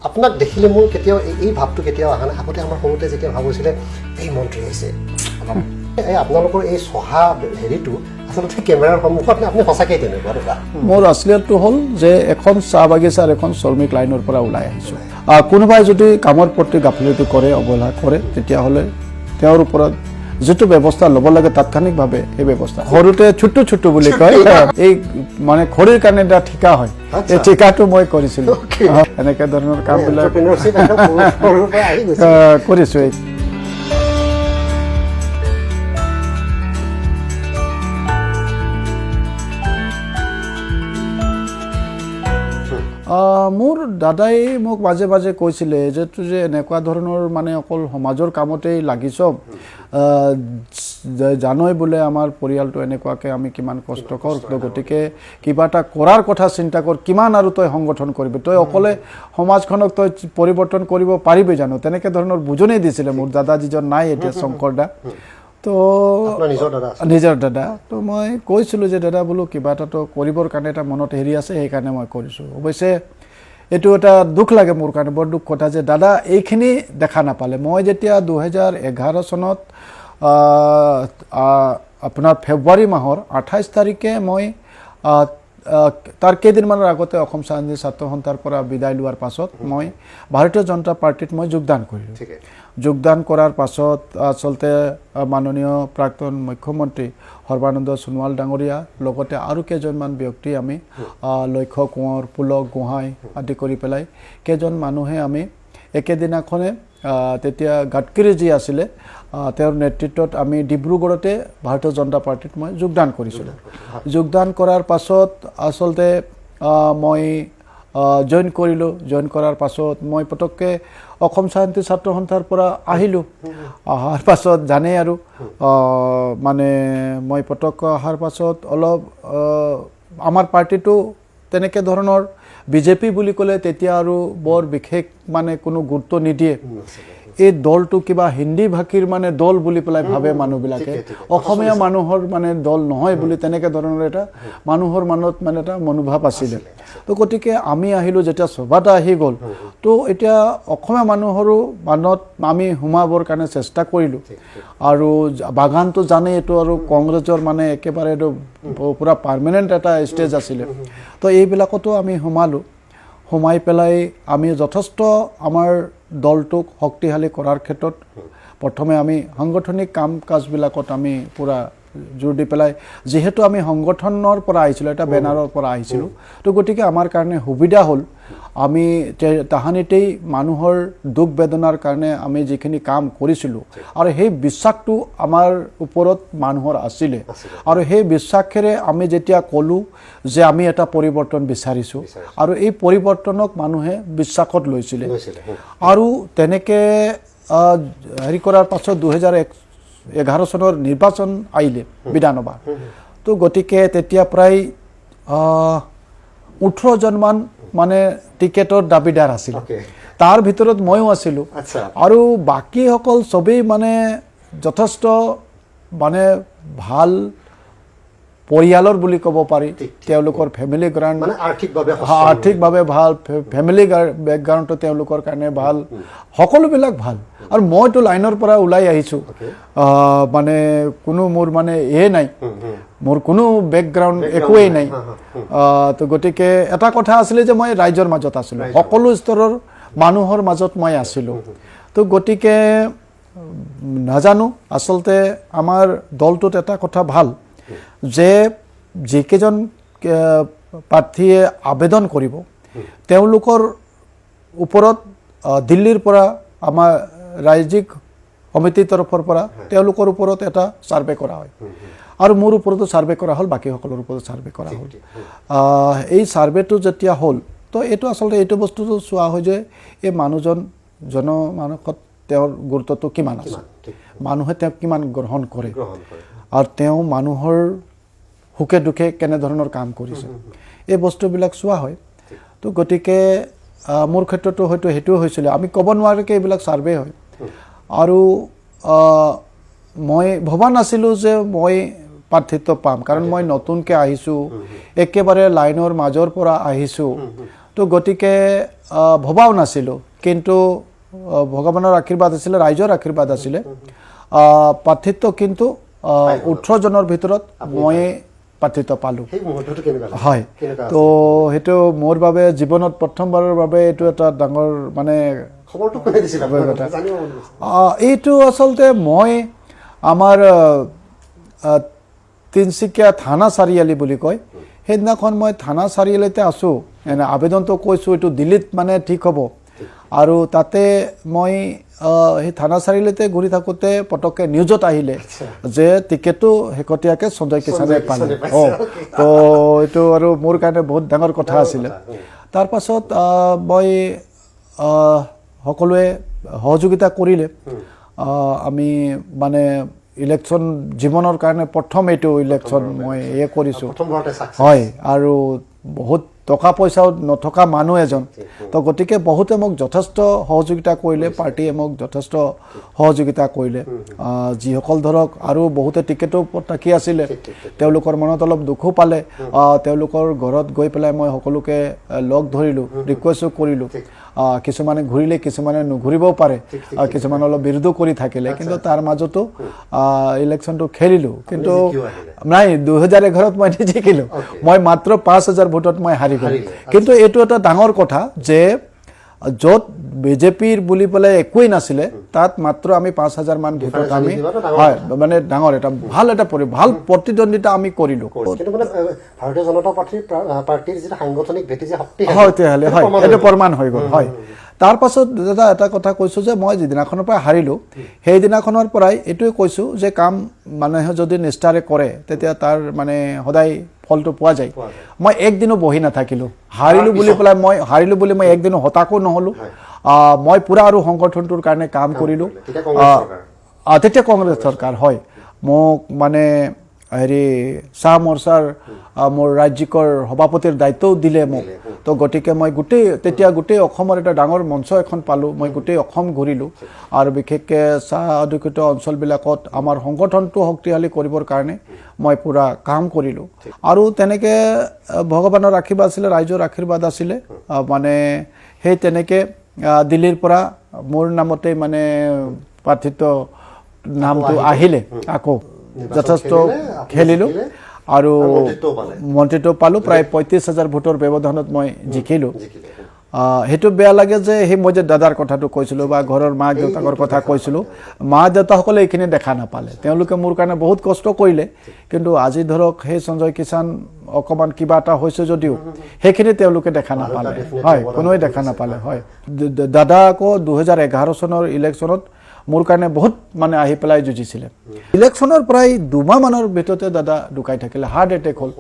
আপোনাক দেখিলে মোৰ কেতিয়াও এই ভাৱটো কেতিয়াও অহা নাই। আগতে আমাৰ সৰুতে যেতিয়া ভাবিছিলে এই মন্ত্ৰী আহিছে, এই আপোনালোকৰ এই চহা হেৰিটো আচলতে কেমেৰাৰ সন্মুখত আপুনি সঁচাকৈ তেনেকুৱা দাদা? মোৰ আচলিয়তটো হ'ল যে এখন চাহ বাগিচাৰ এখন শ্ৰমিক লাইনৰ পৰা ওলাই আহিছোঁ। কোনোবাই যদি কামৰ প্ৰতি গাফিলতি কৰে, অৱহেলা কৰে, তেতিয়াহ'লে তেওঁৰ ওপৰত যিটো ব্যৱস্থা ল'ব লাগে তাৎক্ষণিকভাৱে সেই ব্যৱস্থা। সৰুতে ছুট্টু ছুট্টু বুলি কয়, এই মানে খৰিৰ কাৰণে এটা ঠিকা হয়, এই ঠিকাটো মই কৰিছিলোঁ। এনেকৈ ধৰণৰ কামবিলাক কৰিছোঁ। মোৰ দাদাই মোক মাজে মাজে কৈছিলে যে তুই যে এনেকুৱা ধৰণৰ মানে অকল সমাজৰ কামতেই লাগিছ, জানই বোলে আমাৰ পৰিয়ালটো এনেকুৱাকৈ আমি কিমান কষ্ট কৰ, গতিকে কিবা এটা কৰাৰ কথা চিন্তা কৰ, কিমান আৰু তই সংগঠন কৰিবি, তই অকলে সমাজখনক তই পৰিৱৰ্তন কৰিব পাৰিবি জানো, তেনেকৈ ধৰণৰ বুজনি দিছিলে মোৰ দাদা, যিজন নাই এতিয়া, শংকৰ দা। তো নিজৰ দাদা। তো মই কৈছিলোঁ যে দাদা বোলো কিবা এটাতো কৰিবৰ কাৰণে এটা মনত হেৰি আছে, সেইকাৰণে মই কৰিছোঁ। অৱশ্যে এইটো এটা দুখ লাগে মোৰ কাৰণে, বৰ দুখ কথা যে দাদা এইখিনি দেখা নাপালে। মই যেতিয়া 2011 চনত আপোনাৰ ফেব্ৰুৱাৰী মাহৰ 28 তাৰিখে মই তাৰ কেইদিনমানৰ আগতে অসম স্বাধীন ছাত্ৰ সন্থাৰ পৰা বিদায় লোৱাৰ পাছত মই ভাৰতীয় জনতা পাৰ্টিত মই যোগদান কৰিলোঁ। যোগদান কৰাৰ পাছত আচলতে মাননীয় প্ৰাক্তন মুখ্যমন্ত্ৰী সৰ্বানন্দ সোণোৱাল ডাঙৰীয়া লগতে আৰু কেইজনমান ব্যক্তি আমি লক্ষ্য কোঁৱৰ, পুলক গোহাঁই আদি কৰি পেলাই কেইজন মানুহে আমি একেদিনাখনে তেতিয়া গাডকাৰী আছিলে তেওঁৰ নেতৃত্বত আমি ডিব্ৰুগড়তে ভাৰতীয় জনতা পাৰ্টিত মই যোগদান কৰিছিলোঁ। যোগদান কৰাৰ পাছত আচলতে মই জইন কৰিলোঁ। জইন কৰাৰ পাছত মই পটককৈ অসম স্বাধীন ছাত্ৰ সন্থাৰ পৰা আহিলোঁ। অহাৰ পাছত জানেই আৰু মানে মই পটককৈ অহাৰ পাছত অলপ আমাৰ পাৰ্টিটো তেনেকৈ ধৰণৰ বিজেপি বুলি ক'লে তেতিয়া আৰু বৰ বিশেষ মানে কোনো গুৰুত্ব নিদিয়ে। এই দলটো কিবা হিন্দী ভাষীৰ মানে দল বুলি পেলাই ভাবে মানুহবিলাকে, অসমীয়া মানুহৰ মানে দল নহয় বুলি তেনেকৈ ধৰণৰ এটা মানুহৰ মনত মানে এটা মনোভাৱ আছিলে। তো গতিকে আমি আহিলোঁ, যেতিয়া সভাটা আহি গ'ল, তো এতিয়া অসমীয়া মানুহৰো মনত আমি সোমাবৰ কাৰণে চেষ্টা কৰিলোঁ। আৰু বাগানটো জানেই, এইটো আৰু কংগ্ৰেছৰ মানে একেবাৰে এইটো পূৰা পাৰ্মানেণ্ট এটা ষ্টেজ আছিলে। তো এইবিলাকতো আমি সোমালোঁ। সোমাই পেলাই আমি যথেষ্ট আমাৰ দলটোক শক্তিশালী কৰাৰ ক্ষেত্ৰত প্ৰথমে আমি সাংগঠনিক কাম কাজবিলাকত আমি পূৰা জোৰ দি পেলাই, যিহেতু আমি সংগঠনৰ পৰা আহিছিলোঁ, এটা বেনাৰৰ পৰা আহিছিলোঁ, তো গতিকে আমাৰ কাৰণে সুবিধা হ'ল। আমি তাহানিতেই মানুহৰ দুখ বেদনাৰ কাৰণে আমি যিখিনি কাম কৰিছিলোঁ আৰু সেই বিশ্বাসটো আমাৰ ওপৰত মানুহৰ আছিলে। আৰু সেই বিশ্বাসেৰে আমি যেতিয়া ক'লোঁ যে আমি এটা পৰিৱৰ্তন বিচাৰিছোঁ, আৰু এই পৰিৱৰ্তনক মানুহে বিশ্বাসত লৈছিলে। আৰু তেনেকৈ হেৰি কৰাৰ পাছত 2011 চনৰ নিৰ্বাচন আহিলে বিধানসভা। তো গতিকে তেতিয়া প্ৰায় 18জনমান মানে টিকেটৰ দাবীদাৰ আছিল, তাৰ ভিতৰত ময়ো আছিলোঁ। আৰু বাকীসকল চবেই মানে যথেষ্ট মানে ভাল পৰিয়ালৰ বুলি ক'ব পাৰি, তেওঁলোকৰ ফেমিলি গ্ৰাউণ্ড আৰ্থিকভাৱে ভাল, ফেমিলি বেকগ্ৰাউণ্ডটো তেওঁলোকৰ কাৰণে ভাল, সকলোবিলাক ভাল। আৰু মইতো লাইনৰ পৰা ওলাই আহিছোঁ, মানে কোনো মোৰ মানে নাই, মোৰ কোনো বেকগ্ৰাউণ্ড একোৱেই নাই। তো গতিকে এটা কথা আছিলে যে মই ৰাইজৰ মাজত আছিলোঁ, সকলো স্তৰৰ মানুহৰ মাজত মই আছিলোঁ। তো গতিকে নাজানো, আচলতে আমাৰ দলটোত এটা কথা ভাল যে যিকেইজন প্ৰাৰ্থীয়ে আবেদন কৰিব তেওঁলোকৰ ওপৰত দিল্লীৰ পৰা আমাৰ ৰাজ্যিক সমিতিৰ তৰফৰ পৰা তেওঁলোকৰ ওপৰত এটা ছাৰ্ভে কৰা হয়, আৰু মোৰ ওপৰতো ছাৰ্ভে কৰা হ'ল, বাকীসকলৰ ওপৰত ছাৰ্ভে কৰা হ'ল। এই ছাৰ্ভেটো যেতিয়া হ'ল, তো এইটো আচলতে এইটো বস্তুটো চোৱা হয় যে এই মানুহজন জনমানসত তেওঁৰ গুৰুত্বটো কিমান আছে, মানুহে তেওঁক কিমান গ্ৰহণ কৰে, আৰু তেওঁ মানুহৰ সুখে দুখে কেনেধৰণৰ কাম কৰিছে, এই বস্তুবিলাক চোৱা হয়। তো গতিকে মোৰ ক্ষেত্ৰতো হয়তো সেইটোও হৈছিলে, আমি ক'ব নোৱাৰোঁকৈ এইবিলাক ছাৰ্ভে হয়। আৰু মই ভবা নাছিলোঁ যে মই প্ৰাৰ্থিত্ব পাম, কাৰণ মই নতুনকৈ আহিছোঁ, একেবাৰে লাইনৰ মাজৰ পৰা আহিছোঁ। তো তো গতিকে ভবাও নাছিলোঁ, কিন্তু ভগৱানৰ আশীৰ্বাদ আছিলে, ৰাইজৰ আশীৰ্বাদ আছিলে। প্ৰাৰ্থিত্ব কিন্তু 18 জনৰ ভিতৰত মই প্ৰাৰ্থিত্ব পালোঁ। হয়, তো সেইটো মোৰ বাবে জীৱনত প্ৰথমবাৰৰ বাবে এইটো এটা ডাঙৰ মানে এইটো আচলতে মই আমাৰ তিনিচুকীয়া থানা চাৰিআলি বুলি কয়, সেইদিনাখন মই থানা চাৰিআলিতে আছোঁ, এনে আবেদনটো কৈছোঁ এইটো দিল্লীত মানে ঠিক হ'ব। আৰু তাতে মই সেই থানা চাৰিআলিতে ঘূৰি থাকোঁতে পটককৈ নিউজত আহিলে যে টিকেটটো শেহতীয়াকৈ সঞ্জয় কিষাণে পালে। তো এইটো আৰু মোৰ কাৰণে বহুত ডাঙৰ কথা আছিলে। তাৰপাছত মই সকলোৱে সহযোগিতা কৰিলে। আমি মানে ইলেকশ্যন জীৱনৰ কাৰণে প্ৰথম এইটো ইলেকশ্যন মই কৰিছোঁ। হয়, আৰু বহুত টকা পইচাও নথকা মানুহ এজন, তো গতিকে বহুতে মোক যথেষ্ট সহযোগিতা কৰিলে, পাৰ্টীয়ে মোক যথেষ্ট সহযোগিতা কৰিলে। যিসকল ধৰক আৰু বহুতে টিকেটো তাকি আছিলে, তেওঁলোকৰ মনত অলপ দুখো পালে। তেওঁলোকৰ ঘৰত গৈ পেলাই মই সকলোকে লগ ধৰিলোঁ, ৰিকুৱেষ্টো কৰিলোঁ। কিছুমানে ঘূৰিলে, কিছুমানে নুঘূৰিবও পাৰে, কিছুমানে অলপ বিৰোধো কৰি থাকিলে, কিন্তু তাৰ মাজতো ইলেকশ্যনটো খেলিলোঁ। কিন্তু নাই, 2011ত মই নিজিকিলোঁ, মই মাত্ৰ 5000 ভোটত মই হাৰি গ'লোঁ। কিন্তু এইটো এটা ডাঙৰ কথা যে য'ত বিজেপিৰ বুলি পেলাই একোৱেই নাছিলে, তাত মাত্ৰ আমি 5000 মান ভোটত আমি, হয়, মানে ডাঙৰ এটা ভাল প্ৰতিদ্বন্দ্বিতা আমি কৰিলোঁ। ভাৰতীয় জনতা পাৰ্টিৰ যিটো সাংগঠনিক ভেটি যে শক্তি, হয়, তেতিয়াহ'লে হয়, এইটো প্ৰমাণ হৈ গ'ল। হয়, তাৰপাছত দাদা এটা কথা কৈছোঁ যে মই যিদিনাখনৰ পৰা হাৰিলোঁ, সেইদিনাখনৰ পৰাই এইটোৱে কৈছোঁ যে কাম মানুহে যদি নিষ্ঠাৰে কৰে, তেতিয়া তাৰ মানে সদায় ফলটো পোৱা যায়। মই একদিনো বহি নাথাকিলোঁ, হাৰিলোঁ বুলি মই একদিনো হতাশো নহ'লোঁ। মই পূৰা আৰু সংগঠনটোৰ কাৰণে কাম কৰিলোঁ। তেতিয়া কংগ্ৰেছ চৰকাৰ, হয়, মোক মানে হেৰি চাহ মৰ্চাৰ মোৰ ৰাজ্যিকৰ সভাপতিৰ দায়িত্বও দিলে মোক। তো গতিকে মই তেতিয়া গোটেই অসমৰ এটা ডাঙৰ মঞ্চ এখন পালোঁ। মই গোটেই অসম ঘূৰিলোঁ, আৰু বিশেষকৈ চাহ অধিকৃত অঞ্চলবিলাকত আমাৰ সংগঠনটো শক্তিশালী কৰিবৰ কাৰণে মই পূৰা কাম কৰিলোঁ। আৰু তেনেকৈ ভগৱানৰ আশীৰ্বাদ আছিলে, ৰাইজৰ আশীৰ্বাদ আছিলে, মানে সেই তেনেকৈ দিল্লীৰ পৰা মোৰ নামতেই মানে প্ৰাৰ্থিত্ব নামটো আহিলে। আকৌ যথেষ্ট খেলিলোঁ আৰু মন্ত্ৰীত্ব পালোঁ। প্ৰায় 35,000 ভোটৰ ব্যৱধানত মই জিকিলোঁ। সেইটো বেয়া লাগে যে মই যে দাদাৰ কথাটো কৈছিলোঁ বা ঘৰৰ মা দেউতাকৰ কথা কৈছিলোঁ, মা দেউতাসকলে এইখিনি দেখা নাপালে। তেওঁলোকে মোৰ কাৰণে বহুত কষ্ট কৰিলে, কিন্তু আজি ধৰক সেই সঞ্জয় কিষাণ অকণমান কিবা এটা হৈছে যদিও সেইখিনি তেওঁলোকে দেখা নাপালে। হয়, কোনোৱে দেখা নাপালে। হয়, দাদা আকৌ 2011 চনৰ ইলেকশ্যনত মোৰ কাৰণে বহুত মানে আহি পেলাই যুঁজিছিলে। ইলেকশ্যনৰ প্ৰায় 2 মাহ মানৰ ভিতৰতে দাদা ঢুকাই থাকিলে, হাৰ্ট এটেক হ'ল।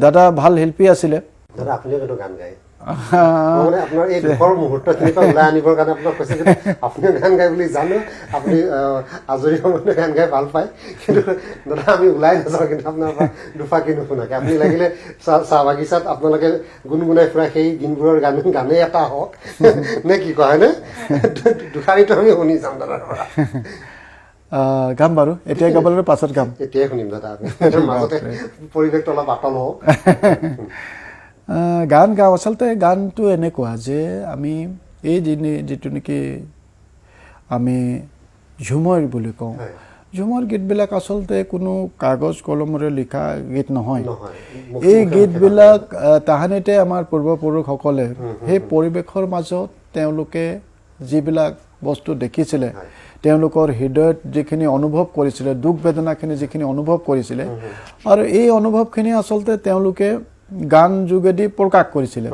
দাদা ভাল শিল্পী আছিলে। আপোনাৰ এই দুখৰ মুহূৰ্তখিনিৰ পৰা ওলাই আনিবৰ কাৰণে আপোনাক কৈছে, কিন্তু আপুনিও গান গায় বুলি জানো, আপুনি আজৰি সময়ত গান গাই ভাল পায়, কিন্তু দাদা আমি ওলাই নাযাওঁ কিন্তু আপোনাৰ পৰা দুফাকি নুশুনাকে। আপুনি লাগিলে চাহ বাগিচাত আপোনালোকে গুণগুণাই ফুৰা সেই দিনবোৰৰ গানেই এটা হওক নে কি কয়, হয়নে? দুষাৰিটো আমি শুনি যাম দাদাৰ পৰা। গাম বাৰু, এতিয়াই গাবলৈ পাছত গাম, এতিয়াই শুনিম দাদা। মাজতে পৰিৱেশটো অলপ পাতল হওক। গান গাওঁ। আচলতে গানটো এনেকুৱা যে আমি এই যিটো নেকি আমি ঝুমৰ বুলি কওঁ, ঝুমৰ গীতবিলাক আচলতে কোনো কাগজ কলমেৰে লিখা গীত নহয়। এই গীতবিলাক তাহানিতে আমাৰ পূৰ্বপুৰুষসকলে সেই পৰিৱেশৰ মাজত তেওঁলোকে যিবিলাক বস্তু দেখিছিলে, তেওঁলোকৰ হৃদয়ত যিখিনি অনুভৱ কৰিছিলে, দুখ বেদনাখিনি যিখিনি অনুভৱ কৰিছিলে, আৰু এই অনুভৱখিনি আচলতে তেওঁলোকে গান যোগেদি প্ৰকাশ কৰিছিলে।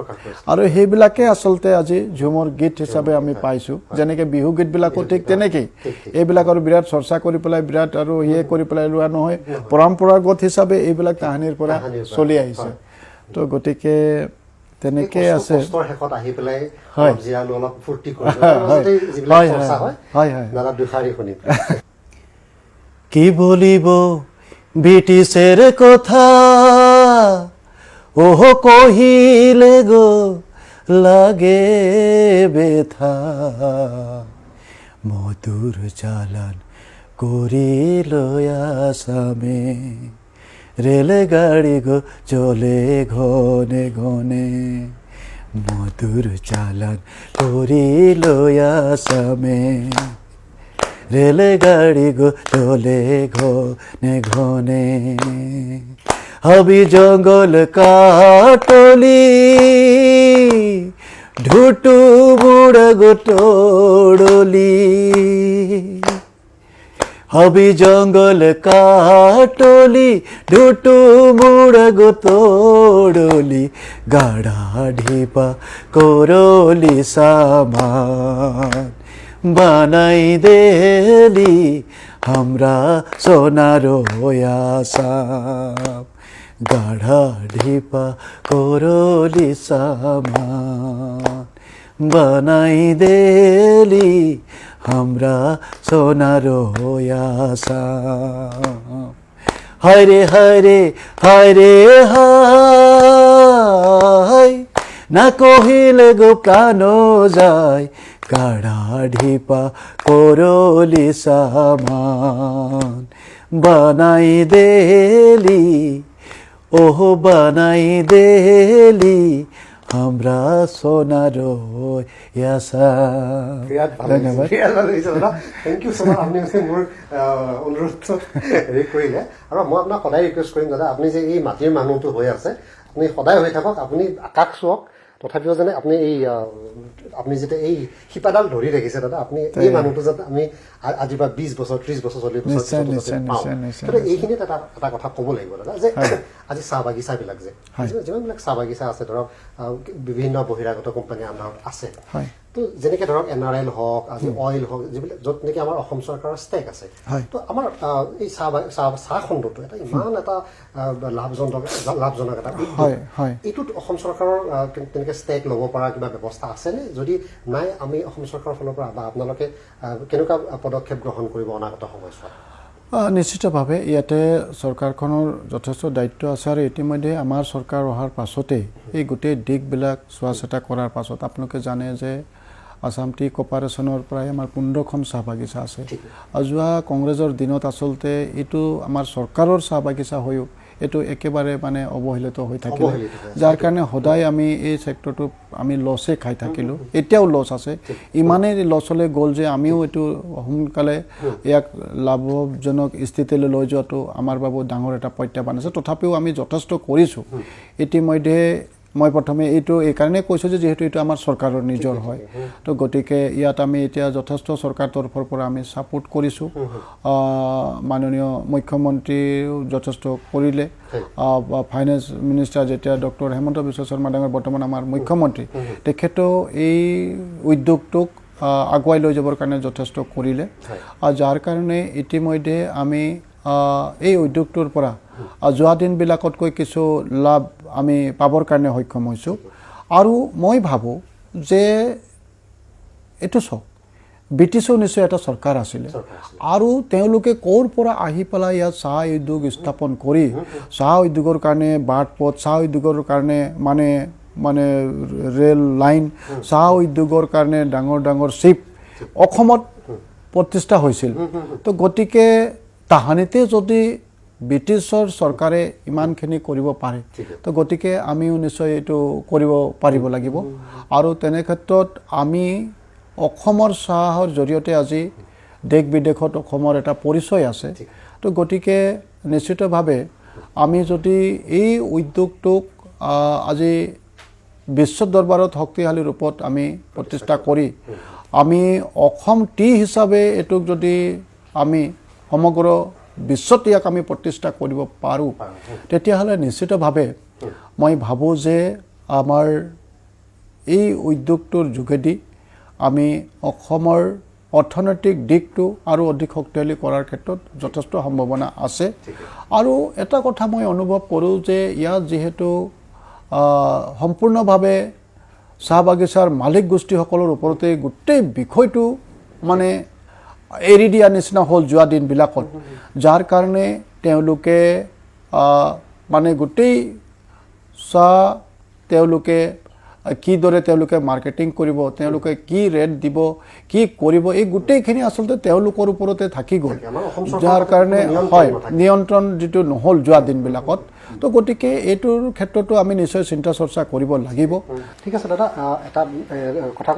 আৰু সেইবিলাকে আচলতে আজি ঝুমৰ গীত হিচাপে আমি পাইছোঁ। যেনেকৈ বিহু গীতবিলাকো ঠিক তেনেকেই, এইবিলাক আৰু বিৰাট চৰ্চা কৰি পেলাই বিৰাট আৰু কৰি পেলাই লোৱা নহয়, পৰম্পৰাগত হিচাপে এইবিলাক তাহানিৰ পৰা চলি আহিছে। তো গতিকে তেনেকে আছে। কি বলিব ব্ৰিটিছেৰ কথা, ওহ কহিলে গো লাগে বেথা, মধুৰ চালান কৰিল আসামে, ৰেলগাড়ি গো চলে ঘনে ঘনে, মধুৰ চালান কৰি লৈ আছামে ৰেলগাড়ী গ'লে ঘনে ঘনে হাবি জঙ্গল কাটলি ঢুটু বুড় গোটলি হাবি জঙ্গল কাটলি ঢুটু বুড় গোটলি গাড়া ঢিপা করলি সামান বানাই দেলি আমরা সোনার আসাম গাঢ়া ঢিপা করলি সামান বানাই দেলি আমরা সোনার আসাম হরে হরে হরে হায় না কহিলে গো প্রাণ যায় গাঢ়া ঢিপা করলি সামান বানাই দেলি ওহ বানাই দেলি আমরা সোনার আসাম ধন্যবাদ থেংক ইউ ছ' মাছ আপুনি মোৰ অনুৰোধটো হেৰি কৰিলে আৰু মই আপোনাক সদায় ৰিকুৱেষ্ট কৰিম দাদা আপুনি যে এই মাটিৰ মানুহটো হৈ আছে আপুনি সদায় হৈ থাকক আপুনি আকাশ চুৱক তথাপিও যেনে আপুনি এই আপুনি যেতিয়া এই শিপাডাল ধৰি ৰাখিছে দাদা আপুনি এই মানুহটো যাতে আমি আজিৰ পৰা 20 বছৰ 30 বছৰ 40 বছৰ এইখিনিত এটা কথা ক'ব লাগিব দাদা যে আজি চাহ বাগিচাবিলাক যে যিমানবিলাক চাহ বাগিচা আছে ধৰক বিভিন্ন বহিৰাগত কোম্পানীৰ আণ্ডাৰত আছে তো যেনেকৈ ধৰক NRL হওক আজি অইল হওক যিবিলাক য'ত নেকি আমাৰ অসম চৰকাৰৰ ষ্টেক আছে তো আমাৰ এই চাহ খণ্ডটো এটা ইমান এটা লাভজনক এটা এইটোত অসম চৰকাৰৰ তেনেকৈ ষ্টেক ল'ব পৰা কিবা ব্যৱস্থা আছেনে যদি নাই আমি অসম চৰকাৰৰ ফালৰ পৰা বা আপোনালোকে কেনেকুৱা পদক্ষেপ গ্ৰহণ কৰিব অনাগত সময়ছোৱাত নিশ্চিতভাৱে ইয়াতে চৰকাৰখনৰ যথেষ্ট দায়িত্ব আছে আৰু ইতিমধ্যে আমাৰ চৰকাৰ অহাৰ পাছতে এই গোটেই দিশবিলাক চোৱা চিতা কৰাৰ পাছত আপোনালোকে জানে যে আসাম টি কৰ্পৰেশ্যনৰ প্ৰায় আমাৰ 15খন চাহ বাগিচা আছে যোৱা কংগ্ৰেছৰ দিনত আচলতে এইটো আমাৰ চৰকাৰৰ চাহ বাগিচা হৈও এইটো একেবাৰে মানে অৱহেলিত হৈ থাকিলে যাৰ কাৰণে সদায় আমি এই ছেক্টৰটো আমি লছে খাই থাকিলোঁ এতিয়াও লছ আছে ইমানেই লছলৈ গ'ল যে আমিও এইটো সোনকালে ইয়াক লাভজনক স্থিতিলৈ লৈ যোৱাটো আমাৰ বাবে ডাঙৰ এটা প্ৰত্যাহ্বান আছে তথাপিও আমি যথেষ্ট কৰিছোঁ ইতিমধ্যে মই প্ৰথমে এইটো এই কাৰণে কৈছোঁ যে যেহেতু এইটো আমাৰ চৰকাৰৰ নিজৰ হয় তো গতিকে ইয়াত আমি এতিয়া যথেষ্ট চৰকাৰ তৰফৰ পৰা আমি ছাপোৰ্ট কৰিছোঁ মাননীয় মুখ্যমন্ত্ৰীও যথেষ্ট কৰিলে ফাইনেন্স মিনিষ্টাৰ যেতিয়া ডক্টৰ হেমন্ত বিশ্ব শৰ্মা ডাঙৰ বৰ্তমান আমাৰ মুখ্যমন্ত্ৰী তেখেতেও এই উদ্যোগটোক আগুৱাই লৈ যাবৰ কাৰণে যথেষ্ট কৰিলে যাৰ কাৰণে ইতিমধ্যে আমি এই উদ্যোগটোৰ পৰা যোৱা দিনবিলাকতকৈ কিছু লাভ আমি পাবৰ কাৰণে সক্ষম হৈছোঁ আৰু মই ভাবোঁ যে এইটো চাওক ব্ৰিটিছৰ নিশ্চয় এটা চৰকাৰ আছিলে আৰু তেওঁলোকে ক'ৰ পৰা আহি পেলাই ইয়াত চাহ উদ্যোগ স্থাপন কৰি চাহ উদ্যোগৰ কাৰণে বাট পথ চাহ উদ্যোগৰ কাৰণে মানে ৰেল লাইন চাহ উদ্যোগৰ কাৰণে ডাঙৰ ডাঙৰ শিপ অসমত প্ৰতিষ্ঠা হৈছিল তো গতিকে তাহানিতে যদি ব্ৰিটিছৰ চৰকাৰে ইমানখিনি কৰিব পাৰে তো গতিকে আমিও নিশ্চয় এইটো কৰিব পাৰিব লাগিব আৰু তেনে ক্ষেত্ৰত আমি অসমৰ চাহৰ জৰিয়তে আজি দেশ বিদেশত অসমৰ এটা পৰিচয় আছে তো গতিকে নিশ্চিতভাৱে আমি যদি এই উদ্যোগটোক আজি বিশ্ব দৰবাৰত শক্তিশালী ৰূপত আমি প্ৰতিষ্ঠা কৰি আমি অসম টি হিচাপে এইটোক যদি আমি সমগ্ৰ বিশ্বত ইয়াক আমি প্ৰতিষ্ঠা কৰিব পাৰোঁ তেতিয়াহ'লে নিশ্চিতভাৱে মই ভাবোঁ যে আমাৰ এই উদ্যোগটোৰ যোগেদি আমি অসমৰ অৰ্থনৈতিক দিশটো আৰু অধিক শক্তিশালী কৰাৰ ক্ষেত্ৰত যথেষ্ট সম্ভাৱনা আছে আৰু এটা কথা মই অনুভৱ কৰোঁ যে ইয়াত যিহেতু সম্পূৰ্ণভাৱে চাহ বাগিচাৰ মালিক গোষ্ঠীসকলৰ ওপৰতে গোটেই বিষয়টো মানে এৰি দিয়া নিচিনা হ'ল যোৱা দিনবিলাকত যাৰ কাৰণে তেওঁলোকে মানে গোটেই চাহ তেওঁলোকে কিদৰে তেওঁলোকে মাৰ্কেটিং কৰিব তেওঁলোকে কি ৰেট দিব কি কৰিব এই গোটেইখিনি আচলতে তেওঁলোকৰ ওপৰতে থাকি গ'ল যাৰ কাৰণে হয় নিয়ন্ত্ৰণ যিটো নহ'ল যোৱা দিনবিলাকত তো গতিকে এইটোৰ ক্ষেত্ৰতো আমি নিশ্চয় চিন্তা চৰ্চা কৰিব লাগিব। ঠিক আছে দাদা, এটা কথা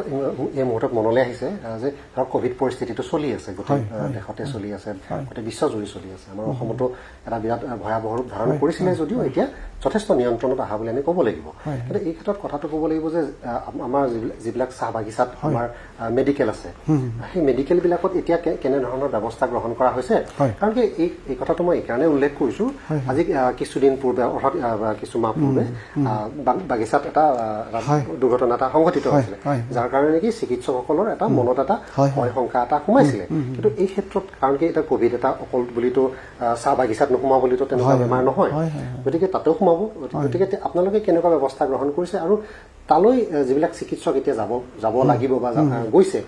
এই মুহূৰ্তত মনলৈ আহিছে যে ধৰক ক'ভিড পৰিস্থিতিটো চলি আছে, গোটেই দেশতে চলি আছে, গোটেই বিশ্বজুৰি চলি আছে। আমাৰ অসমতো এটা বিৰাট ভয়াৱহ ৰূপ ধাৰণ কৰিছিলে যদিও এতিয়া যথেষ্ট নিয়ন্ত্ৰণত অহা বুলি আমি ক'ব লাগিব। কিন্তু এই ক্ষেত্ৰত কথাটো ক'ব লাগিব যে আমাৰ যিবিলাক চাহ বাগিচাত আমাৰ মেডিকেল আছে, সেই মেডিকেলবিলাকত এতিয়া কেনেধৰণৰ ব্যৱস্থা গ্ৰহণ কৰা হৈছে? কাৰণ কি এই কথাটো মই এইকাৰণে উল্লেখ কৰিছোঁ, আজি কিছুদিন পূৰ্বে অৰ্থাৎ কিছু মাহ পূৰ্বে বাগিচাত এটা দুৰ্ঘটনা এটা সংঘটিত হৈছিলে, যাৰ কাৰণে নেকি চিকিৎসকসকলৰ এটা মনত এটা ভয় শংকা এটা সোমাইছিলে। কিন্তু এই ক্ষেত্ৰত কাৰণ কি এটা ক'ভিড এটা অকল বুলিতো চাহ বাগিচাত নোসোমোৱা বুলিতো তেনেকুৱা বেমাৰ নহয়, গতিকে তাতেও সোমাব। গতিকে আপোনালোকে কেনেকুৱা ব্যৱস্থা গ্ৰহণ কৰিছে আৰু তালৈ যিবিলাক চিকিৎসক এতিয়া যাব লাগিব বা গৈছে,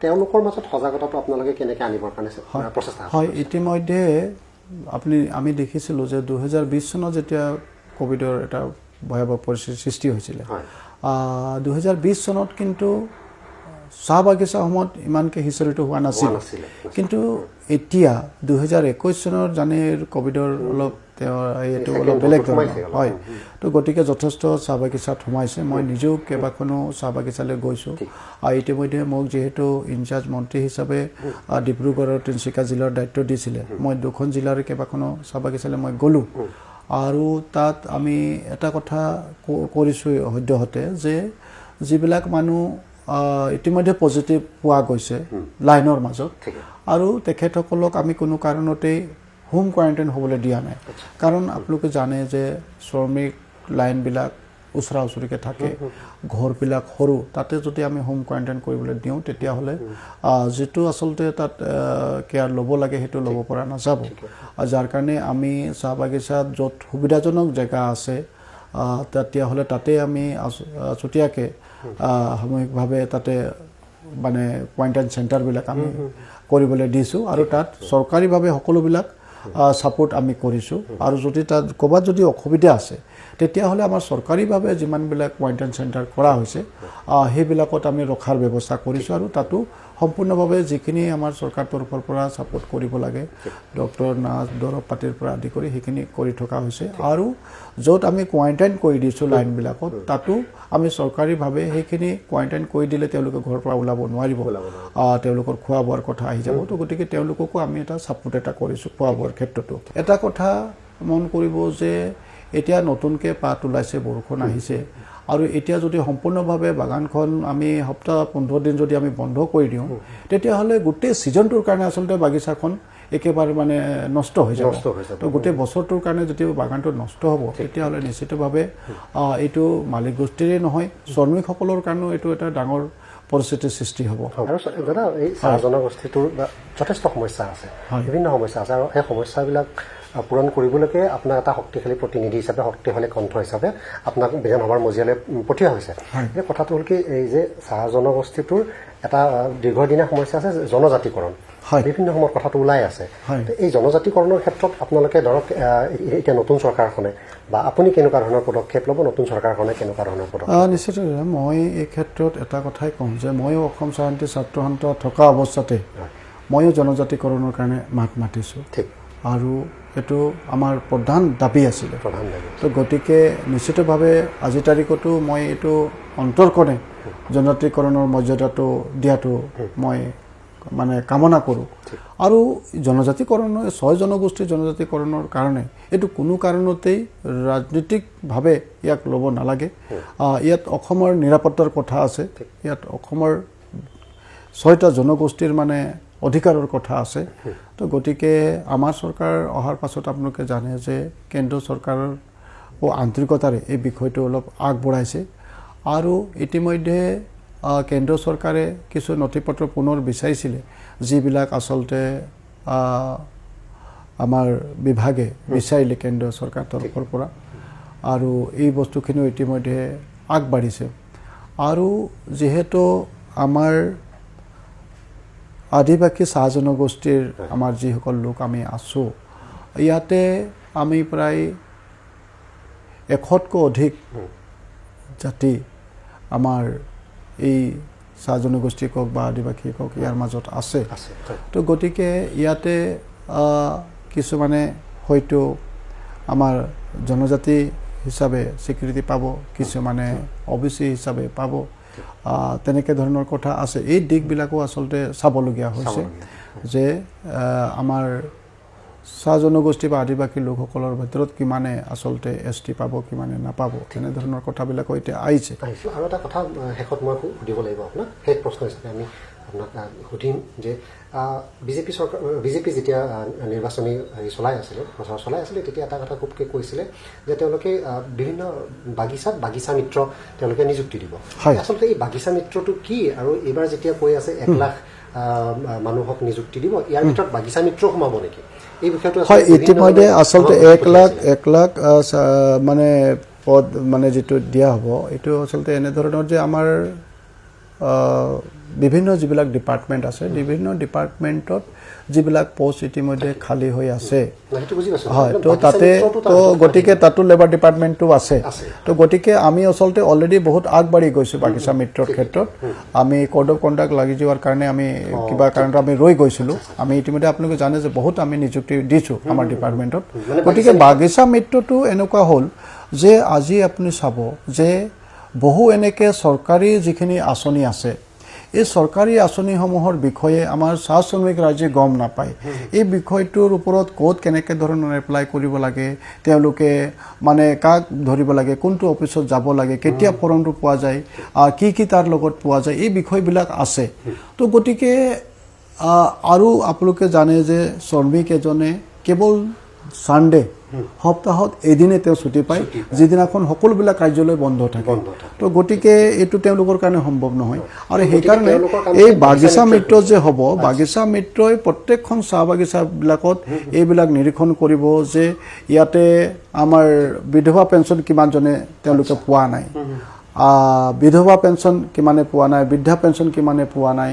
তেওঁলোকৰ মাজত সজাগতাটো আপোনালোকে কেনেকৈ আনিবৰ কাৰণে প্ৰচেষ্টা? হয়, ইতিমধ্যে আমি দেখিছিলোঁ যে 2020 চনত যেতিয়া ক'ভিডৰ এটা ভয়াৱহ পৰিস্থিতিৰ সৃষ্টি হৈছিলে, 2020 চনত কিন্তু চাহ বাগিচাসমূহত ইমানকৈ সিঁচৰিত হোৱা নাছিল। কিন্তু এতিয়া 2021 চনৰ জানুৱাৰীৰ ক'ভিডৰ অলপ এইটো অলপ বেলেগ ধৰণৰ হয়। তো গতিকে যথেষ্ট চাহ বাগিচাত সোমাইছে। মই নিজেও কেইবাখনো চাহ বাগিচালৈ গৈছোঁ। ইতিমধ্যে মোক যিহেতু ইনচাৰ্জ মন্ত্ৰী হিচাপে ডিব্ৰুগড় আৰু তিনিচুকীয়া জিলাৰ দায়িত্ব দিছিলে, মই দুখন জিলাৰ কেইবাখনো চাহ বাগিচালৈ মই গ'লোঁ। আৰু তাত আমি এটা কথা কৰিছোঁ সদ্যহতে যে যিবিলাক মানুহ ইতিমধ্যে পজিটিভ পোৱা গৈছে লাইনৰ মাজত, আৰু তেখেতসকলক আমি কোনো কাৰণতেই হোম কোৱাৰেণ্টাইন হ'বলৈ দিয়া নাই। কাৰণ আপোনালোকে জানে যে শ্ৰমিক লাইনবিলাক ওচৰা ওচৰিকৈ থাকে, ঘৰবিলাক সৰু, তাতে যদি আমি হোম কোৱাৰেণ্টাইন কৰিবলৈ দিওঁ তেতিয়াহ'লে যিটো আচলতে তাত কেয়াৰ ল'ব লাগে সেইটো ল'ব পৰা নাযাব। যাৰ কাৰণে আমি চাহ বাগিচাত য'ত সুবিধাজনক জেগা আছে তেতিয়াহ'লে তাতে আমি চুতীয়াকৈ সামূহিকভাৱে তাতে মানে কোৱাৰেণ্টাইন চেণ্টাৰবিলাক আমি কৰিবলৈ দিছোঁ, আৰু তাত চৰকাৰীভাৱে সকলোবিলাক ছাপোৰ্ট আমি কৰিছোঁ। আৰু যদি তাত ক'ৰবাত যদি অসুবিধা আছে তেতিয়াহ'লে আমাৰ চৰকাৰীভাৱে যিমানবিলাক কোৱাৰেণ্টাইন চেণ্টাৰ কৰা হৈছে সেইবিলাকত আমি ৰখাৰ ব্যৱস্থা কৰিছোঁ। আৰু তাতো সম্পূৰ্ণভাৱে যিখিনি আমাৰ চৰকাৰ তৰফৰ পৰা ছাপোৰ্ট কৰিব লাগে, ডক্টৰ নাৰ্ছ দৰৱ পাতিৰ পৰা আদি কৰি সেইখিনি কৰি থকা হৈছে। আৰু য'ত আমি কোৱাৰেণ্টাইন কৰি দিছোঁ লাইনবিলাকত, তাতো আমি চৰকাৰীভাৱে সেইখিনি কোৱাৰেণ্টাইন কৰি দিলে তেওঁলোকে ঘৰৰ পৰা ওলাব নোৱাৰিব, তেওঁলোকৰ খোৱা বোৱাৰ কথা আহি যাব। তো গতিকে তেওঁলোককো আমি এটা ছাপোৰ্ট এটা কৰিছোঁ খোৱা বোৱাৰ ক্ষেত্ৰতো। এটা কথা মন কৰিব যে এতিয়া নতুনকৈ পাত ওলাইছে, বৰষুণ আহিছে, আৰু এতিয়া যদি সম্পূৰ্ণভাৱে বাগানখন আমি সপ্তাহ 15 দিন যদি আমি বন্ধ কৰি দিওঁ তেতিয়াহ'লে গোটেই ছিজনটোৰ কাৰণে আচলতে বাগিচাখন একেবাৰে মানে নষ্ট হৈ যাব। তো গোটেই বছৰটোৰ কাৰণে যেতিয়া বাগানটো নষ্ট হ'ব তেতিয়াহ'লে নিশ্চিতভাৱে এইটো মালিক গোষ্ঠীৰে নহয়, শ্ৰমিকসকলৰ কাৰণেও এইটো এটা ডাঙৰ পৰিস্থিতিৰ সৃষ্টি হ'ব। আৰু দাদা, এই চাহ জনগোষ্ঠীটোৰ যথেষ্ট সমস্যা আছে, বিভিন্ন সমস্যা আছে, আৰু সেই সমস্যাবিলাক পূৰণ কৰিবলৈকে আপোনাক এটা শক্তিশালী প্ৰতিনিধি হিচাপে, শক্তিশালী কণ্ঠ হিচাপে আপোনাক বিধানসভাৰ মজিয়ালৈ পঠিওৱা হৈছে। এতিয়া কথাটো হ'ল কি, এই যে চাহ জনগোষ্ঠীটোৰ এটা দীৰ্ঘদিনীয়া সমস্যা আছে জনজাতিকৰণ, বিভিন্ন সময়ত কথাটো ওলাই আছে। এই জনজাতিকৰণৰ ক্ষেত্ৰত আপোনালোকে ধৰক এতিয়া নতুন চৰকাৰখনে বা আপুনি কেনেকুৱা ধৰণৰ পদক্ষেপ ল'ব, নতুন চৰকাৰখনে কেনেকুৱা ধৰণৰ পদক্ষেপ? নিশ্চিতভাৱে মই এই ক্ষেত্ৰত এটা কথাই ক'ম যে ময়ো অসম শান্তি ছাত্ৰ সন্থ থকা অৱস্থাতে ময়ো জনজাতিকৰণৰ কাৰণে মাত মাতিছোঁ, আৰু এইটো আমাৰ প্ৰধান দাবী আছিলে। তো গতিকে নিশ্চিতভাৱে আজিৰ তাৰিখতো মই এইটো অন্তৰকণে জনজাতিকৰণৰ মৰ্যাদাটো দিয়াটো মই মানে কামনা কৰোঁ। আৰু জনজাতিকৰণৰ 6 জনগোষ্ঠীৰ জনজাতিকৰণৰ কাৰণে এইটো কোনো কাৰণতেই ৰাজনৈতিকভাৱে ইয়াক ল'ব নালাগে। ইয়াত অসমৰ নিৰাপত্তাৰ কথা আছে, ইয়াত অসমৰ 6টা জনগোষ্ঠীৰ মানে অধিকাৰৰ কথা আছে। তো গতিকে আমাৰ চৰকাৰ অহাৰ পাছত আপোনালোকে জানে যে কেন্দ্ৰীয় চৰকাৰৰ আন্তৰিকতাৰে এই বিষয়টো অলপ আগবঢ়াইছে, আৰু ইতিমধ্যে কেন্দ্ৰীয় চৰকাৰে কিছু নথি পত্ৰ পুনৰ বিচাৰিছিলে যিবিলাক আচলতে আমাৰ বিভাগে বিচাৰিলে কেন্দ্ৰীয় চৰকাৰ তৰফৰ পৰা, আৰু এই বস্তুখিনিও ইতিমধ্যে আগবাঢ়িছে। আৰু যিহেতু আমাৰ আদিবাসী চাহ জনগোষ্ঠীৰ আমাৰ যিসকল লোক আমি আছোঁ, ইয়াতে আমি প্ৰায় 100তকৈ অধিক জাতি আমাৰ এই চাহ জনগোষ্ঠী কওক বা আদিবাসী কওক ইয়াৰ মাজত আছে। তো গতিকে ইয়াতে কিছুমানে হয়তো আমাৰ জনজাতি হিচাপে স্বীকৃতি পাব, কিছুমানে OBC হিচাপে পাব, তেনেকৈ ধৰণৰ কথা আছে। এই দিশবিলাকো আচলতে চাবলগীয়া হৈছে যে আমাৰ চাহ জনগোষ্ঠী বা আদিবাসী লোকসকলৰ ভিতৰত কিমানে আচলতে ST পাব, কিমানে নাপাব, তেনেধৰণৰ কথাবিলাকো এতিয়া আহিছে। আৰু এটা কথা শেষত মই সুধিব লাগিব আপোনাক, শেষ প্ৰশ্ন হিচাপে আমি আপোনাক সুধিম যে বিজেপি যেতিয়া নিৰ্বাচনী চলাই আছিলে, প্ৰচাৰ চলাই আছিলে, তেতিয়া এটা কথা খুবকৈ কৈছিলে যে তেওঁলোকে বিভিন্ন বাগিচা মিত্ৰ তেওঁলোকে নিযুক্তি দিব। আচলতে এই বাগিচা মিত্ৰটো কি, আৰু এইবাৰ যেতিয়া কৈ আছে 1 লাখ মানুহক নিযুক্তি দিব, ইয়াৰ ভিতৰত বাগিচা মিত্ৰ সোমাব নেকি? এই বিষয়টো হয়, ইতিমধ্যে আচলতে 1 লাখ মানে পদ মানে যিটো দিয়া হ'ব, এইটো আচলতে এনেধৰণৰ যে আমাৰ বিভিন্ন যিবিলাক ডিপাৰ্টমেণ্ট আছে, বিভিন্ন ডিপাৰ্টমেণ্টত যিবিলাক পোষ্ট ইতিমধ্যে খালী হৈ আছে, হয়, তো তাতে তো গতিকে তাতো লেবাৰ ডিপাৰ্টমেণ্টটো আছে। তো গতিকে আমি আচলতে অলৰেডি বহুত আগবাঢ়ি গৈছোঁ বাগিচা মিত্ৰৰ ক্ষেত্ৰত। আমি কোড অফ কণ্ডাক্ট লাগি যোৱাৰ কাৰণে আমি কিবা কাৰণত আমি ৰৈ গৈছিলোঁ। আমি ইতিমধ্যে আপোনালোকে জানে যে বহুত আমি নিযুক্তি দিছোঁ আমাৰ ডিপাৰ্টমেণ্টত। গতিকে বাগিচা মিত্ৰটো এনেকুৱা হ'ল যে আজি আপুনি চাব যে বহু এনেকৈ চৰকাৰী যিখিনি আঁচনি আছে, এই চৰকাৰী আঁচনিসমূহৰ বিষয়ে আমাৰ চাহ শ্ৰমিক ৰাইজে গম নাপায়। এই বিষয়টোৰ ওপৰত ক'ত কেনেকৈ ধৰণৰ এপ্লাই কৰিব লাগে, তেওঁলোকে মানে কাক ধৰিব লাগে, কোনটো অফিচত যাব লাগে, কেতিয়া ফৰ্মটো পোৱা যায়, কি তাৰ লগত পোৱা যায়, এই বিষয়বিলাক আছে। তো গতিকে আৰু আপোনালোকে জানে যে শ্ৰমিক এজনে কেৱল ছানডে সপ্তাহত এদিনে তেওঁ ছুটি পায়, যিদিনাখন সকলোবিলাক কাৰ্যালয় বন্ধ থাকে। তো গতিকে এইটো তেওঁলোকৰ কাৰণে সম্ভৱ নহয়, আৰু সেইকাৰণে এই বাগিচা মিত্ৰ যে হ'ব, বাগিচা মিত্ৰই প্ৰত্যেকখন চাহ বাগিচাবিলাকত এইবিলাক নিৰীক্ষণ কৰিব যে ইয়াতে আমাৰ বিধৱা পেঞ্চন কিমানজনে তেওঁলোকে পোৱা নাই, বিধৱা পেঞ্চন কিমানে পোৱা নাই, বৃদ্ধা পেঞ্চন কিমানে পোৱা নাই,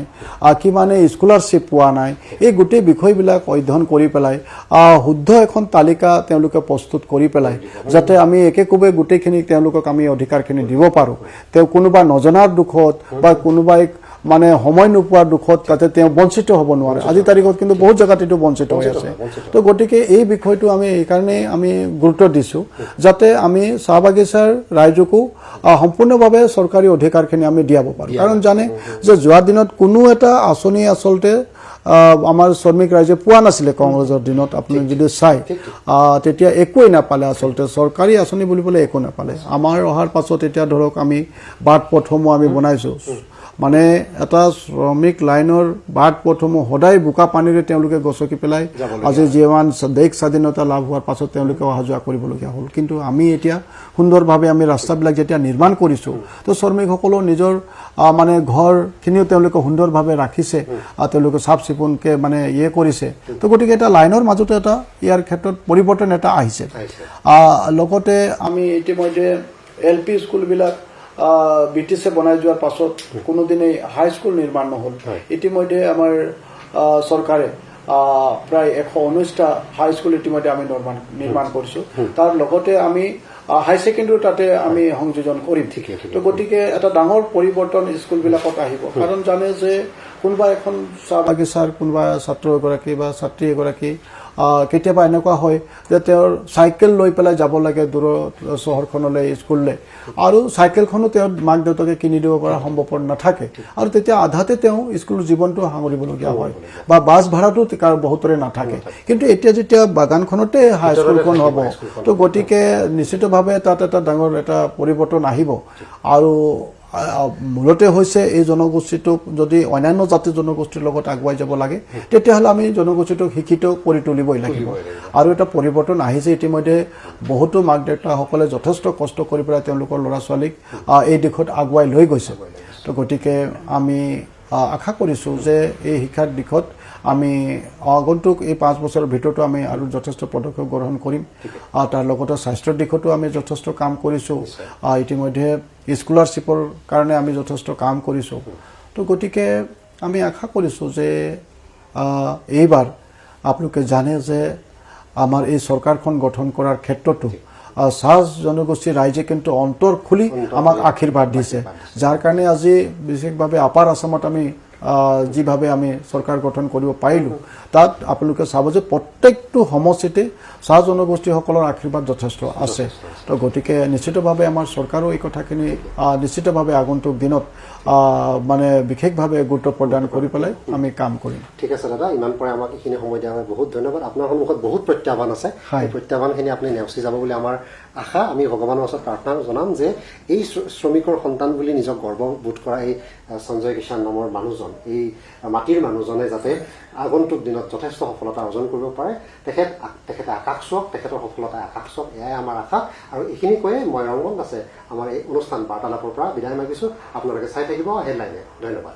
কিমানে স্কলাৰশ্বিপ পোৱা নাই, এই গোটেই বিষয়বিলাক অধ্যয়ন কৰি পেলাই শুদ্ধ এখন তালিকা তেওঁলোকে প্ৰস্তুত কৰি পেলাই যাতে আমি একেকোবে গোটেইখিনি তেওঁলোকক আমি অধিকাৰখিনি দিব পাৰোঁ। তেওঁ কোনোবা নজনাৰ দুখত বা কোনোবাই মানে সময় নোপোৱাৰ দুখত যাতে তেওঁ বঞ্চিত হ'ব নোৱাৰে। আজিৰ তাৰিখত কিন্তু বহুত জেগাত এইটো বঞ্চিত হৈ আছে। তো গতিকে এই বিষয়টো আমি এইকাৰণেই আমি গুৰুত্ব দিছোঁ যাতে আমি চাহ বাগিচাৰ ৰাইজকো সম্পূৰ্ণভাৱে চৰকাৰী অধিকাৰখিনি আমি দিয়াব পাৰোঁ। কাৰণ জানে যে যোৱা দিনত কোনো এটা আঁচনি আচলতে আমাৰ শ্ৰমিক ৰাইজে পোৱা নাছিলে। কংগ্ৰেছৰ দিনত আপুনি যদি চাই তেতিয়া একোৱেই নাপালে, আচলতে চৰকাৰী আঁচনি বুলিবলৈ একো নাপালে। আমাৰ অহাৰ পাছত এতিয়া ধৰক আমি বাট পথসমূহ আমি বনাইছোঁ, মানে এটা শ্ৰমিক লাইনৰ বাট পথসমূহ সদায় বোকা পানীৰে তেওঁলোকে গছকি পেলাই আজি যিমান দেশ স্বাধীনতা লাভ হোৱাৰ পাছত তেওঁলোকে অহা যোৱা কৰিবলগীয়া হ'ল। কিন্তু আমি এতিয়া সুন্দৰভাৱে আমি ৰাস্তাবিলাক যেতিয়া নিৰ্মাণ কৰিছোঁ, তো শ্ৰমিকসকলেও নিজৰ মানে ঘৰখিনিও তেওঁলোকে সুন্দৰভাৱে ৰাখিছে, তেওঁলোকে চাফ চিকুণকৈ মানে কৰিছে। তো গতিকে এটা লাইনৰ মাজতে এটা ইয়াৰ ক্ষেত্ৰত পৰিৱৰ্তন এটা আহিছে। লগতে আমি ইতিমধ্যে LP স্কুলবিলাক ব্ৰিটিছে বনাই যোৱাৰ পাছত কোনোদিনেই হাইস্কুল নিৰ্মাণ নহ'ল। ইতিমধ্যে আমাৰ চৰকাৰে প্ৰায় 119টা হাইস্কুল ইতিমধ্যে আমি নিৰ্মাণ কৰিছোঁ। তাৰ লগতে আমি হাই ছেকেণ্ডেৰী তাতে আমি সংযোজন কৰিম। তো গতিকে এটা ডাঙৰ পৰিৱৰ্তন স্কুলবিলাকত আহিব। কাৰণ জানে যে কোনোবা এখন চাহ বাগিচাৰ কোনোবা ছাত্ৰ এগৰাকী বা ছাত্ৰী এগৰাকী কেতিয়াবা এনেকুৱা হয় যে তেওঁৰ চাইকেল লৈ পেলাই যাব লাগে দূৰৰ চহৰখনলৈ, স্কুললৈ, আৰু চাইকেলখনো তেওঁৰ মাক দেউতাকে কিনি দিব পৰা সম্ভৱপৰ নাথাকে, আৰু তেতিয়া আধাতে তেওঁ স্কুলৰ জীৱনটো সাঙুৰিবলগীয়া হয়, বা বাছ ভাড়াটো বহুতৰে নাথাকে। কিন্তু এতিয়া যেতিয়া বাগানখনতে হাইস্কুলখন হ'ব, তো গতিকে নিশ্চিতভাৱে তাত এটা ডাঙৰ এটা পৰিৱৰ্তন আহিব। আৰু মূলতে হৈছে এই জনগোষ্ঠীটোক যদি অন্যান্য জাতি জনগোষ্ঠীৰ লগত আগুৱাই যাব লাগে, তেতিয়াহ'লে আমি জনগোষ্ঠীটোক শিক্ষিত কৰি তুলিবই লাগিব। আৰু এটা পৰিৱৰ্তন আহিছে ইতিমধ্যে। বহুতো মাক দেউতাকসকলে যথেষ্ট কষ্ট কৰি পেলাই তেওঁলোকৰ ল'ৰা ছোৱালীক এই দিশত আগুৱাই লৈ গৈছে। তো গতিকে আমি আশা কৰিছোঁ যে এই শিক্ষাৰ দিশত আমি আগন্তুক এই 5 বছৰৰ ভিতৰতো আমি আৰু যথেষ্ট পদক্ষেপ গ্ৰহণ কৰিম। তাৰ লগতে স্বাস্থ্যৰ দিশতো আমি যথেষ্ট কাম কৰিছোঁ। ইতিমধ্যে স্কলাৰশ্বিপৰ কাৰণে আমি যথেষ্ট কাম কৰিছোঁ। তো গতিকে আমি আশা কৰিছোঁ যে এইবাৰ আপোনালোকে জানে যে আমাৰ এই চৰকাৰখন গঠন কৰাৰ ক্ষেত্ৰতো চাহ জনগোষ্ঠীৰ ৰাইজে কিন্তু অন্তৰ খুলি আমাক আশীৰ্বাদ দিছে, যাৰ কাৰণে আজি বিশেষভাৱে আপাৰ আছামত আমি যিভাৱে আমি চৰকাৰ গঠন কৰিব পাৰিলোঁ তাত আপোনালোকে চাব যে প্ৰত্যেকটো সমষ্টিতে চাহ জনগোষ্ঠীসকলৰ আশীৰ্বাদ যথেষ্ট আছে তো গতিকে নিশ্চিতভাৱে আমাৰ চৰকাৰো এই কথাখিনি নিশ্চিতভাৱে আগন্তুক দিনত মানে বিশেষভাৱে গুৰুত্ব প্ৰদান কৰি পেলাই আমি কাম কৰিম ঠিক আছে দাদা ইমান পৰে আমাক এইখিনি সময় দিয়াৰ বাবে বহুত ধন্যবাদ আপোনাৰ সন্মুখত বহুত প্ৰত্যাহ্বান আছে এই প্ৰত্যাহ্বানখিনি আপুনি নেওচি যাব বুলি আমাৰ আশা আমি ভগৱানৰ ওচৰত প্ৰাৰ্থনা জনাম যে এই শ্ৰমিকৰ সন্তান বুলি নিজক গৰ্ববোধ কৰা এই সঞ্জয় কিষাণ নামৰ মানুহজন এই মাটিৰ মানুহজনে যাতে আগন্তুক দিনত যথেষ্ট সফলতা অৰ্জন কৰিব পাৰে তেখেতে আকাশ চোৱক তেখেতৰ সফলতাই আকাশ চোৱক এয়াই আমাৰ আশা আৰু এইখিনি কৈয়ে মই ৰংগন আছে আমাৰ এই অনুষ্ঠান বাৰ্তালাপৰ পৰা বিদায় মাগিছোঁ আপোনালোকে চাই থাকিব হেডলাইনে ধন্যবাদ